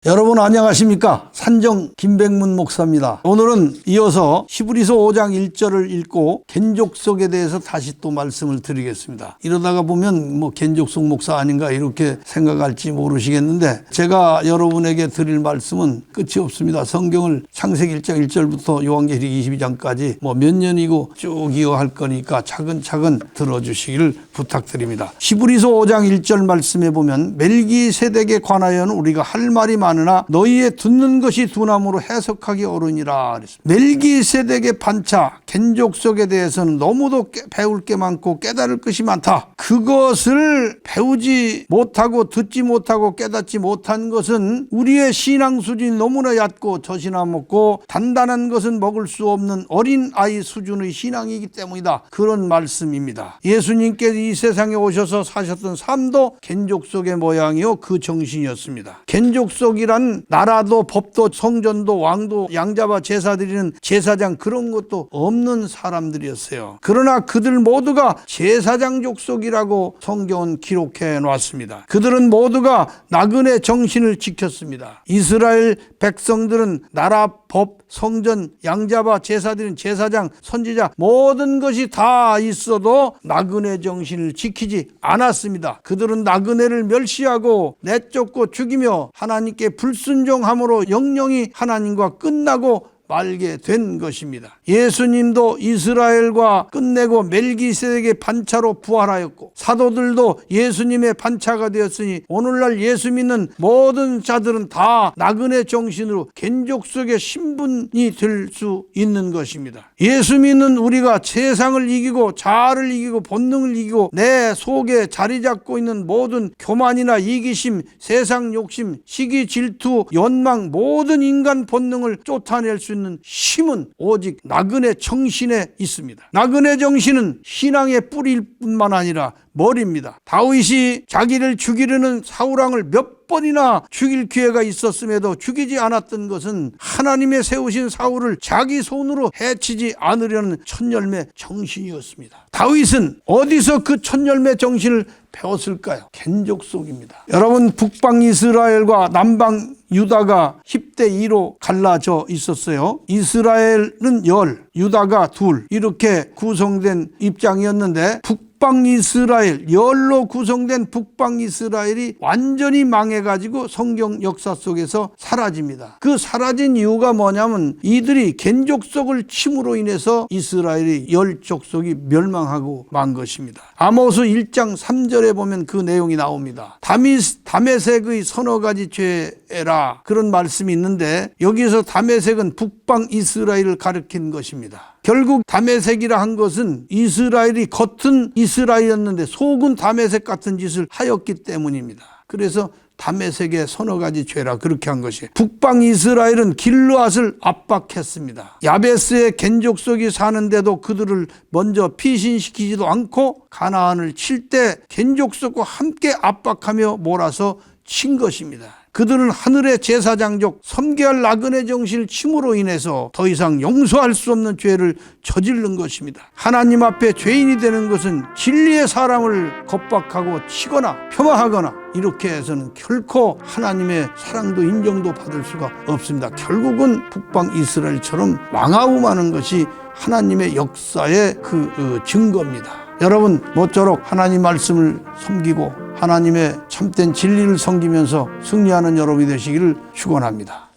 여러분 안녕하십니까? 산정 김백문 목사입니다. 오늘은 이어서 히브리서 5장 1절을 읽고 겐족속에 대해서 다시 또 말씀을 드리겠습니다. 이러다가 보면 겐족속 목사 아닌가 이렇게 생각할지 모르시겠는데, 제가 여러분에게 드릴 말씀은 끝이 없습니다. 성경을 창세기 1장 1절부터 요한계시록 22장까지 몇 년이고 쭉 이어할 거니까 차근차근 들어주시기를 부탁드립니다. 히브리서 5장 1절 말씀에 보면 멜기세덱에 관하여는 우리가 할 말이 많으나 너희의 듣는 것이 두나무로 해석하기 어려우니라. 멜기세덱의 반차 겐족속에 대해서는 너무도 배울 게 많고 깨달을 것이 많다. 그것을 배우지 못하고 듣지 못하고 깨닫지 못한 것은 우리의 신앙 수준이 너무나 얕고 젖이나 먹고 단단한 것은 먹을 수 없는 어린아이 수준의 신앙이기 때문이다. 그런 말씀입니다. 예수님께서 이 세상에 오셔서 사셨던 삶도 겐족속의 모양이요 그 정신이었습니다. 겐족속이란 나라도 법도 성전도 왕도 양잡아 제사 드리는 제사장 그런 것도 없는 사람들이었어요. 그러나 그들 모두가 제사장 족속이라고 성경은 기록해 놨습니다. 그들은 모두가 나그네 정신을 지켰습니다. 이스라엘 백성들은 나라, 법, 성전, 양잡아 제사 드리는 제사장, 선지자 모든 것이 다 있어도 나그네 정신을 지키지 않았습니다. 그들은 나그네를 멸시하고 내쫓고 죽이며 하나님께 불순종함으로 영영이 하나님과 끝나고 말게 된 것입니다. 예수님도 이스라엘과 끝내고 멜기세덱의 반차로 부활하였고 사도들도 예수님의 반차가 되었으니 오늘날 예수 믿는 모든 자들은 다 나그네 정신으로 겐족속의 신분이 될 수 있는 것입니다. 예수 믿는 우리가 세상을 이기고 자아를 이기고 본능을 이기고 내 속에 자리 잡고 있는 모든 교만이나 이기심, 세상 욕심, 시기, 질투, 연망 모든 인간 본능을 쫓아낼 수 있는 힘은 오직 나그네 정신에 있습니다. 나그네 정신은 신앙의 뿌리일 뿐만 아니라 머리입니다. 다윗이 자기를 죽이려는 사울왕을 몇 번이나 죽일 기회가 있었음에도 죽이지 않았던 것은 하나님의 세우신 사울을 자기 손으로 해치지 않으려는 첫열매 정신이었습니다. 다윗은 어디서 그 첫열매 정신을 배웠을까요? 겐족속입니다. 여러분, 북방 이스라엘과 남방 유다가 10대 2로 갈라져 있었어요. 이스라엘은 10, 유다가 2 이렇게 구성된 입장이었는데 북방 이스라엘, 10로 구성된 북방 이스라엘이 완전히 망해가지고 성경 역사 속에서 사라집니다. 그 사라진 이유가 뭐냐면 이들이 겐족속을 침으로 인해서 이스라엘이 10족속이 멸망하고 만 것입니다. 아모스 1장 3절에 보면 그 내용이 나옵니다. 다메섹의 서너 가지 죄라 그런 말씀이 있는데 여기서 다메섹은 북방 이스라엘을 가리킨 것입니다. 결국 다메섹이라 한 것은 이스라엘이 겉은 이스라엘이었는데 속은 다메섹 같은 짓을 하였기 때문입니다. 그래서 다메섹의 서너 가지 죄라 그렇게 한 것이에요. 북방 이스라엘은 길르앗을 압박했습니다. 야베스의 겐족속이 사는데도 그들을 먼저 피신시키지도 않고 가나안을 칠 때 겐족속과 함께 압박하며 몰아서 친 것입니다. 그들은 하늘의 제사장족 섬겨할 나그네 정신을 침으로 인해서 더 이상 용서할 수 없는 죄를 저지른 것입니다. 하나님 앞에 죄인이 되는 것은 진리의 사람을 겁박하고 치거나 폄하하거나 이렇게 해서는 결코 하나님의 사랑도 인정도 받을 수가 없습니다. 결국은 북방 이스라엘처럼 망하고마는 것이 하나님의 역사의 그 증거입니다. 여러분, 모쪼록 하나님 말씀을 섬기고 하나님의 참된 진리를 섬기면서 승리하는 여러분이 되시기를 축원합니다.